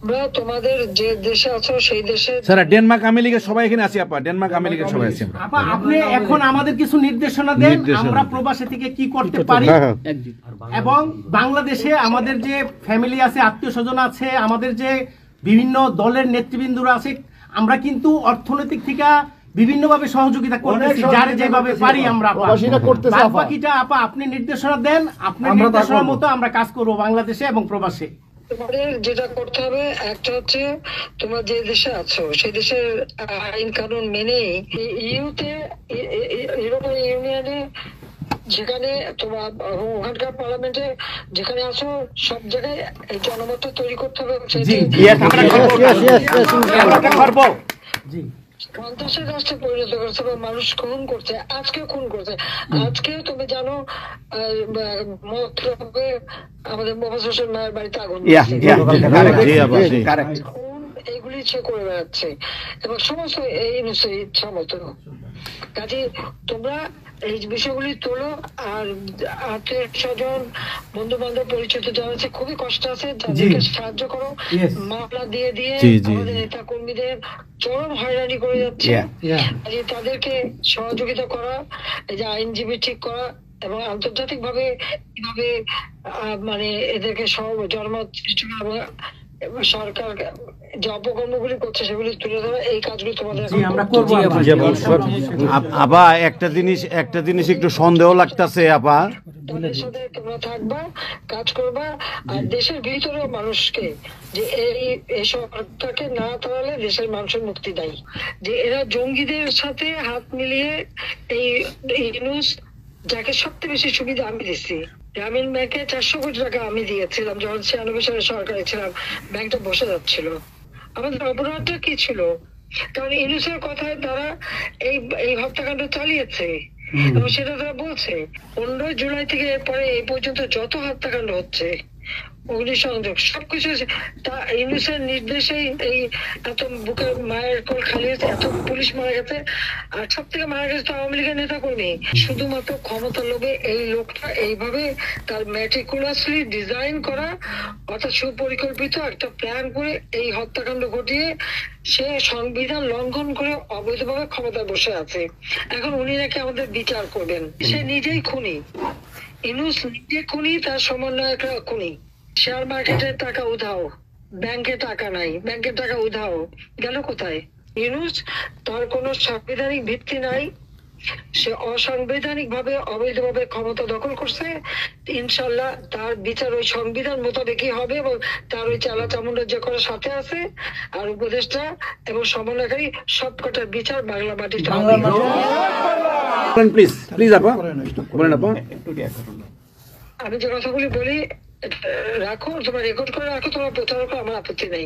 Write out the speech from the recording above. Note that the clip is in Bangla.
আমরা তোমাদের যে দেশে আছো সেই দেশে স্যার ডেনমার্ক আমেরিকা সবাই এখানে আছি আপা, ডেনমার্ক আমেরিকা সবাই আছি আমরা। আপা আপনি এখন আমাদের কিছু নির্দেশনা দেন, আমরা প্রবাসী থেকে কি করতে পারি, এবং বাংলাদেশে আমাদের যে ফ্যামিলি আছে, আত্মীয় স্বজন আছে, আমাদের যে বিভিন্ন দলের নেতৃবৃন্দরা আছে, আমরা কিন্তু অর্থনৈতিক থেকে বিভিন্নভাবে সহযোগিতা করতেছি, যার যেভাবে পারি আমরা। বাকিটা আপা আপনি নির্দেশনা দেন, আপনার নির্দেশনার মতো আমরা কাজ করব বাংলাদেশে এবং প্রবাসে। তোমাদের যেটা করতে হবে, একটা হচ্ছে তোমরা যে দেশে আছো সেই দেশের আইন কানুন মেনে ইউতে, ইউরোপিয়ান ইউনিয়নে যেখানে তোমার ওখানকার পার্লামেন্টে যেখানে আছো সব জায়গায় এই জনমতটা তৈরি করতে হবে। সন্ত্রাসের রাষ্ট্রে পরিণত করছে বা মানুষ খুন করছে, আজকে খুন করছে। আজকে তুমি জানো আমাদের মোহাম্মদ হোসেন মায়ের বাড়িতে আগুন, এইগুলি সে করে বেড়াচ্ছে এবং সমস্ত এই ইচ্ছা মতো। কাজে তোমরা এই বিষয়গুলি তোলো, আর আত্মীয় স্বজন বন্ধু বান্ধব পরিচিত যারা আছে খুবই কষ্ট আছে, তাদেরকে সাহায্য করো। মামলা দিয়ে দিয়ে আমাদের নেতা কর্মীদের চরম হয়রানি করে যাচ্ছে, তাদেরকে সহযোগিতা করা, এই যে আইনজীবী ঠিক করা, এবং আন্তর্জাতিক ভাবে কিভাবে মানে এদেরকে জনমত সৃষ্টি করা এবং সরকার যে অপকর্মগুলি করছে সেগুলি তুলে ধরা, এই কাজগুলি তোমাদের আমরা করবো। আপা একটা জিনিস একটু সন্দেহ লাগতেছে আপা, তাদের সাথে তোমরা থাকবা, কাজ করবা, আর দেশের ভিতরেও মানুষকে যে এই সরকারকে না তাড়ালে দেশের মানুষের মুক্তি দেয়, যে এরা জঙ্গিদের সাথে হাত মিলিয়ে এই ইউনূস, যাকে সবচেয়ে বেশি সুবিধা আমি দিচ্ছি, গ্রামীণ ব্যাংকে 400 কোটি টাকা আমি দিয়েছিলাম যখন 96 সালে সরকারে ছিলাম, ব্যাংকটা বসে যাচ্ছিল। আমাদের অপরাধটা কি ছিল? কারণ ইউনূসের কথায় তারা এই হত্যাকাণ্ড চালিয়েছে এবং সেটা তারা বলছে। 15 জুলাই থেকে এরপরে এই পর্যন্ত যত হত্যাকাণ্ড হচ্ছে, অগ্নিসংযোগ, সবকিছু ইউনূসের নির্দেশেই এই এত বুকের মায়ের কোল খালি হয়েছে, এত পুলিশ মারা গেছে, আর সব থেকে মারা গেছে তো আওয়ামী লীগের নেতা কর্মী। শুধুমাত্র ক্ষমতা লোভে এই লোকটা এইভাবে তার ম্যাটিকুলাসলি ডিজাইন করা, অর্থাৎ সুপরিকল্পিত একটা প্ল্যান করে এই হত্যাকাণ্ড ঘটিয়ে সে সংবিধান লঙ্ঘন করে অবৈধভাবে ক্ষমতায় বসে আছে। এখন উনি নাকি আমাদের বিচার করবেন, সে নিজেই খুনি। ইউনূস নিজে খুনি, তার সমন্বয়করা খুনি। শেয়ার মার্কেটে টাকা উধাও, ব্যাংকে টাকা নাই, ব্যাংকের টাকা উধাও, গেল কোথায়? ইউনূস, তার কোনো সাংবিধানিক ভিত্তি নাই, সে অসাংবিধানিক ভাবে অবৈধভাবে ক্ষমতা দখল করছে। ইনশাল্লাহ তার বিচার ওই সংবিধান মোতাবেকই হবে, এবং তার ওই চালা চামুন্ডার যে করার সাথে আছে আর উপদেষ্টা এবং সমন্বয়কারী সবকটার বিচার বাংলা মাটিতে হবে। প্লিজ প্লিজ আপা বলেন আপা। আমি যে কথাগুলি বলি রাখো, তোমরা রেকর্ড করে রাখো, তোমরা প্রচার করো, আমার আপত্তি নেই।